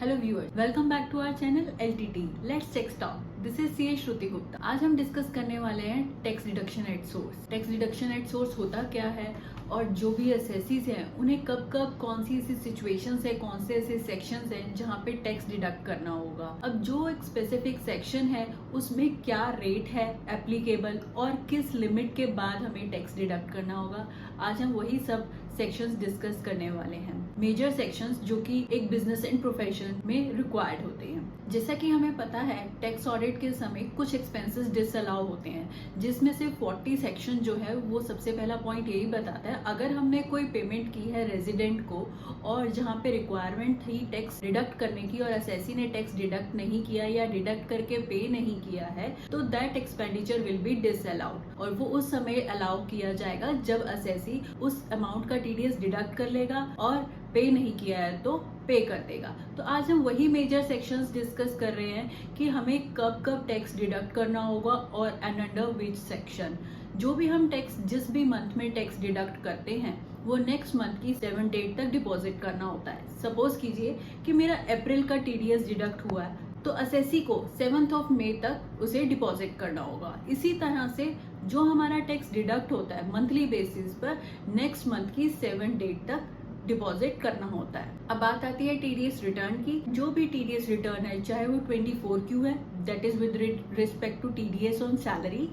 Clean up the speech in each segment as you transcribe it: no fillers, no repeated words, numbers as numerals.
Hello viewers, welcome back to our channel LTT let's tax talk. This is CA Shruti Gupta. आज हम discuss करने वाले हैं tax deduction at source. Tax deduction at source होता क्या है और जो भी असेसीज हैं उन्हें कब कब कौन सी ऐसी सिचुएशंस है, कौन से ऐसे सेक्शंस हैं जहां पे टैक्स डिडक्ट करना होगा। अब जो एक स्पेसिफिक सेक्शन है उसमें क्या रेट है एप्लीकेबल और किस लिमिट के बाद हमें टैक्स डिडक्ट करना होगा, आज हम वही सब सेक्शंस डिस्कस करने वाले हैं। मेजर सेक्शंस जो कि एक बिजनेस एंड प्रोफेशन में रिक्वायर्ड होते हैं। जैसा कि हमें पता है टैक्स ऑडिट के समय कुछ एक्सपेंसेस डिसअलाउ होते हैं, जिसमें से 40 सेक्शन जो है वो सबसे पहला पॉइंट यही बताता है अगर हमने कोई पेमेंट की है रेजिडेंट को और जहां पे रिक्वायरमेंट थी टैक्स डिडक्ट करने की और असेसी ने टैक्स डिडक्ट नहीं किया या डिडक्ट करके पे नहीं किया है तो that expenditure will be disallowed और वो उस समय अलाउ किया जाएगा जब असेसी उस अमाउंट का TDS डिडक्ट कर लेगा और पे नहीं किया है तो पे कर देगा। तो आज हम वही मेजर सेक्शंस डिस्कस कर रहे हैं कि हमें कब कब टैक्स डिडक्ट करना होगा और एंड अंडर विच सेक्शन। जो भी हम टैक्स जिस भी मंथ में टैक्स डिडक्ट करते हैं वो नेक्स्ट मंथ की 7 डेट तक डिपॉजिट करना होता है। सपोज कीजिए कि मेरा अप्रैल का TDS डिडक्ट हुआ है तो असेसी को 7 मई तक उसे डिपॉजिट करना होगा। इसी तरह से जो हमारा टैक्स डिडक्ट होता है मंथली बेसिस पर नेक्स्ट मंथ की 7 डेट तक डिपॉजिट करना होता है। अब बात आती है TDS रिटर्न की। जो भी TDS रिटर्न है चाहे वो 24Q है that is with respect to TDS on salary,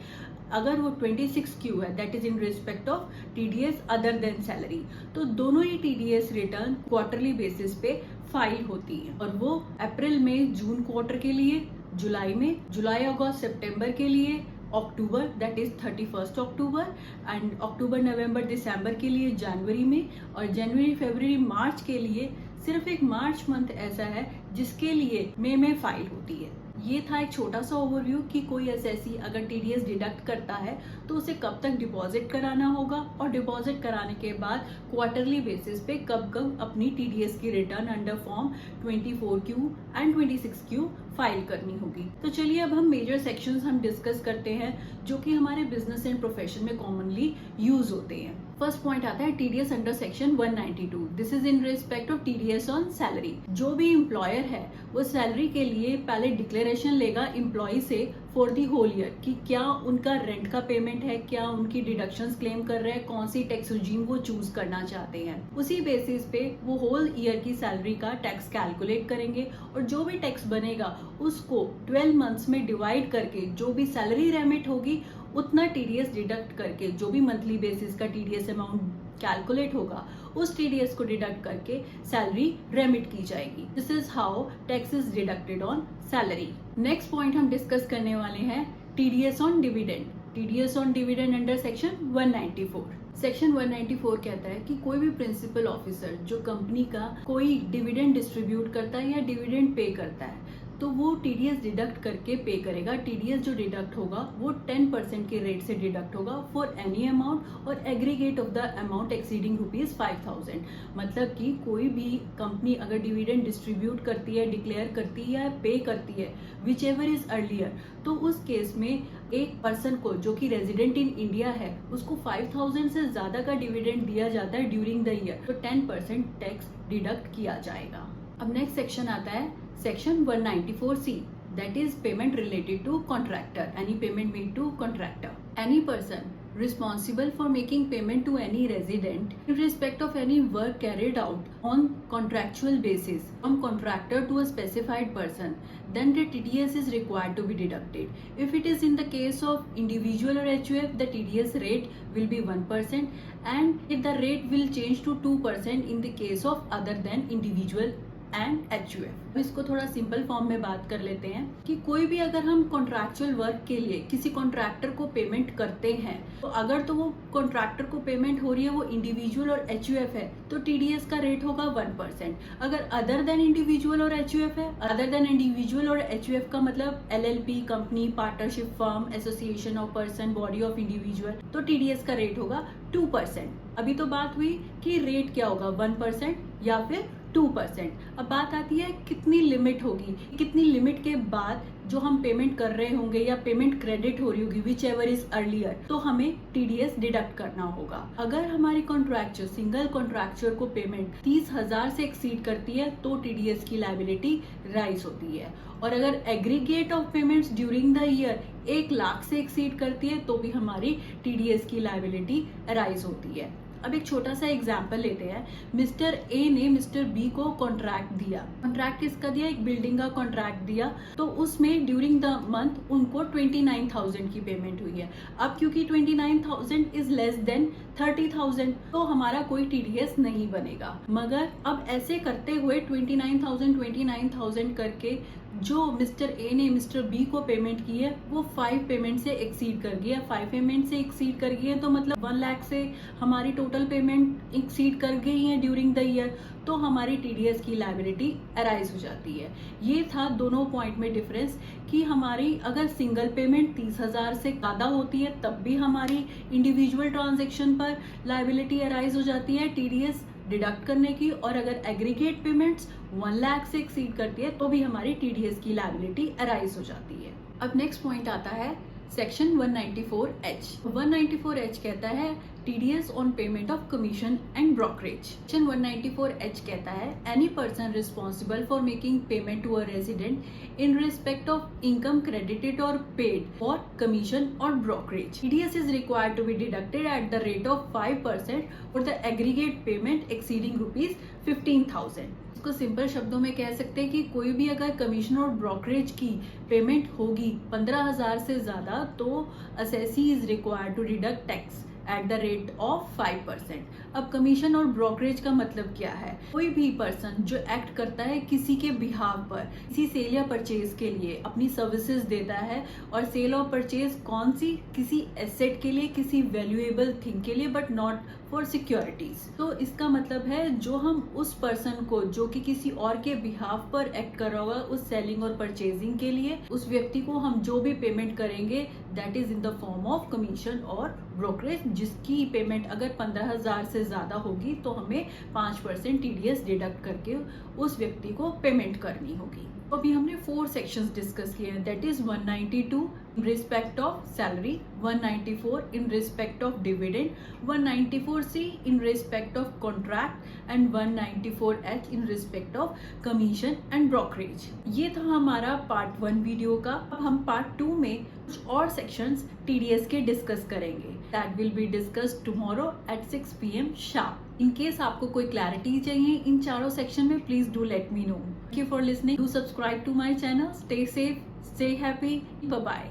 अगर वो 26Q है that is in respect of TDS other than salary, तो दोनों ही TDS रिटर्न क्वार्टरली बेसिस पे फाइल होती है और वो अप्रैल में जून क्वार्टर के लिए, जुलाई में जुलाई अगस्त सितंबर के लिए, October that is 31 October and अक्टूबर नवंबर दिसंबर के लिए जनवरी में, और जनवरी फरवरी मार्च के लिए सिर्फ एक मार्च मंथ ऐसा है जिसके लिए मई में फाइल होती है। ये था एक छोटा सा ओवरव्यू कि कोई असेसी अगर TDS डिडक्ट करता है तो उसे कब तक डिपॉजिट कराना होगा और डिपॉजिट कराने के बाद क्वार्टरली बेसिस पे कब कब अपनी TDS की return under form 24Q and 26Q file करनी होगी। तो चलिए अब हम मेजर सेक्शंस हम डिस्कस करते हैं जो कि हमारे बिजनेस एंड प्रोफेशन में कॉमनली यूज होते हैं। फर्स्ट पॉइंट आता है TDS under section 192। This is in respect of TDS on salary. जो भी एम्प्लॉयर है वो सैलरी के लिए पहले डिक्लेरेशन लेगा एम्प्लॉय से फॉर दी होल ईयर कि क्या उनका रेंट का पेमेंट है, क्या उनकी डिडक्शंस क्लेम कर रहे हैं, कौन सी टैक्स रिजीम वो चूज करना चाहते हैं। उसी बेसिस पे वो होल ईयर की सैलरी का टैक्स कैलकुलेट करेंगे और जो भी टैक्स बनेगा उसको 12 मंथ्स में डिवाइड करके जो भी सैलरी रेमिट होगी उतना TDS डिडक्ट करके जो भी मंथली बेसिस का TDS अमाउंट कैलकुलेट होगा उस TDS को डिडक्ट करके सैलरी रेमिट की जाएगी। This is how tax is deducted on salary. Next point हम डिस्कस करने वाले हैं TDS on dividend. TDS on dividend under section 194। Section 194 कहता है कि कोई भी प्रिंसिपल ऑफिसर जो कंपनी का कोई डिविडेंड डिस्ट्रीब्यूट करता है या डिविडेंड पे करता है तो वो TDS डिडक्ट करके पे करेगा। TDS जो डिडक्ट होगा वो 10% के रेट से डिडक्ट होगा फॉर एनी अमाउंट और aggregate of the amount exceeding ₹5000। मतलब कि कोई भी कंपनी अगर डिविडेंड डिस्ट्रीब्यूट करती है, डिक्लेयर करती है या पे करती है विच एवर इज अर्लियर, तो उस केस में एक पर्सन को जो कि रेजिडेंट इन इंडिया है उसको 5000 से ज्यादा का डिविडेंड दिया जाता है ड्यूरिंग द ईयर, तो 10% टैक्स डिडक्ट किया जाएगा। अब नेक्स्ट सेक्शन आता है section 194C, that is payment related to contractor. Any payment made to contractor. Any person responsible for making payment to any resident in respect of any work carried out on contractual basis from contractor to a specified person, then the TDS is required to be deducted. If it is in the case of individual or HUF, the TDS rate will be 1% and the rate will change to 2% in the case of other than individual and HUF। इसको थोड़ा simple form में बात कर लेते हैं कि कोई भी अगर हम कॉन्ट्रैक्चुअल वर्क के लिए किसी कॉन्ट्रैक्टर को पेमेंट करते हैं तो अगर तो वो कॉन्ट्रैक्टर को पेमेंट हो रही है वो इंडिविजुअल और HUF है तो TDS का रेट होगा 1%। अगर अदर देन इंडिविजुअल और HUF है, अदर देन इंडिविजुअल और HUF का मतलब LLP, company, partnership firm, association of person, body of individual, तो TDS का रेट होगा 2%। अभी तो बात हुई कि रेट क्या होगा 1% या फिर 2%। अब बात आती है कितनी लिमिट होगी, कितनी लिमिट के बाद जो हम पेमेंट कर रहे होंगे या पेमेंट क्रेडिट हो रही होगी विच एवर इज अर्लियर, तो हमें टीडीएस डिडक्ट करना होगा। अगर हमारी कॉन्ट्रैक्चुअल सिंगल कॉन्ट्रैक्चुअल को पेमेंट 30,000 से एक्सीड करती है तो टीडीएस की लायबिलिटी राइज होती है, और अगर aggregate of payments during the year 1 lakh से एक्सीड करती है तो भी हमारी टीडीएस की लायबिलिटी राइज होती है। अब एक छोटा सा एग्जाम्पल लेते हैं। मिस्टर ए ने मिस्टर बी को कॉन्ट्रैक्ट दिया। कॉन्ट्रैक्ट किसका दिया? एक बिल्डिंग का कॉन्ट्रैक्ट दिया। तो उसमें ड्यूरिंग द मंथ उनको 29,000 की पेमेंट हुई है। अब क्योंकि 29,000 इज लेस देन 30,000 तो हमारा कोई टीडीएस नहीं बनेगा। मगर अब ऐसे करते हुए 29,000 करके जो मिस्टर ए ने मिस्टर बी को पेमेंट की है वो 5 पेमेंट से एक्सीड कर गई है। 5 पेमेंट से एक्सीड कर गई है तो मतलब 1 लाख से हमारी टोटल पेमेंट एक्सीड कर गई है ड्यूरिंग द ईयर, तो हमारी टीडीएस की लायबिलिटी अराइज हो जाती है। ये था दोनों पॉइंट में डिफरेंस कि हमारी अगर सिंगल पेमेंट 30,000 से ज़्यादा होती है तब भी हमारी इंडिविजुअल ट्रांजेक्शन पर लायबिलिटी अराइज हो जाती है टीडीएस डिडक्ट करने की, और अगर एग्रीगेट पेमेंट्स 1 लाख से एक्सीड करती है तो भी हमारी टीडीएस की लायबिलिटी अराइज हो जाती है। अब नेक्स्ट पॉइंट आता है सेक्शन 194H। 194H कहता है TDS on payment of commission and brokerage. Section 194H कहता है any person responsible for making payment to a resident in respect of income credited और पेड फॉर कमीशन और brokerage, TDS is required to be deducted at the rate of 5% for the aggregate payment exceeding ₹15,000। इसको simple शब्दों में कह सकते हैं कि कोई भी अगर कमीशन और ब्रोकरेज की पेमेंट होगी 15,000 से ज्यादा तो assessee is required to deduct tax at the rate of 5%। अब कमीशन और ब्रोकरेज का मतलब क्या है? कोई भी पर्सन जो एक्ट करता है किसी के बिहाव पर, किसी सेल या परचेज के लिए अपनी सर्विसेज देता है, और सेल और परचेज कौन सी? किसी एसेट के लिए, किसी वैल्यूएबल थिंग के लिए, बट नॉट फॉर सिक्योरिटीज। तो इसका मतलब है जो हम उस पर्सन को जो कि किसी और के बिहाव पर एक्ट कर रहा होगा उस सेलिंग और परचेजिंग के लिए, उस व्यक्ति को हम जो भी पेमेंट करेंगे that is in the form of commission और ब्रोकरेज, जिसकी पेमेंट अगर 15,000 से ज्यादा होगी तो हमें 5% टीडीएस डिडक्ट करके उस व्यक्ति को पेमेंट करनी होगी। तो अभी हमने 4 सेक्शंस डिस्कस किए हैं, that is 192 in respect of salary, 194 in respect of dividend, 194C in respect of contract and 194H in respect of commission and brokerage. ये था हमारा पार्ट 1 वीडियो का। अब हम पार्ट 2 में कुछ और सेक्शंस टीडीएस के डिस्कस करेंगे। That will be discussed tomorrow at 6 PM sharp. In case आपको कोई क्लैरिटी चाहिए इन चारों सेक्शन में, please do let me know. Thank you for listening. Do subscribe to my channel. Stay safe, stay happy, bye bye.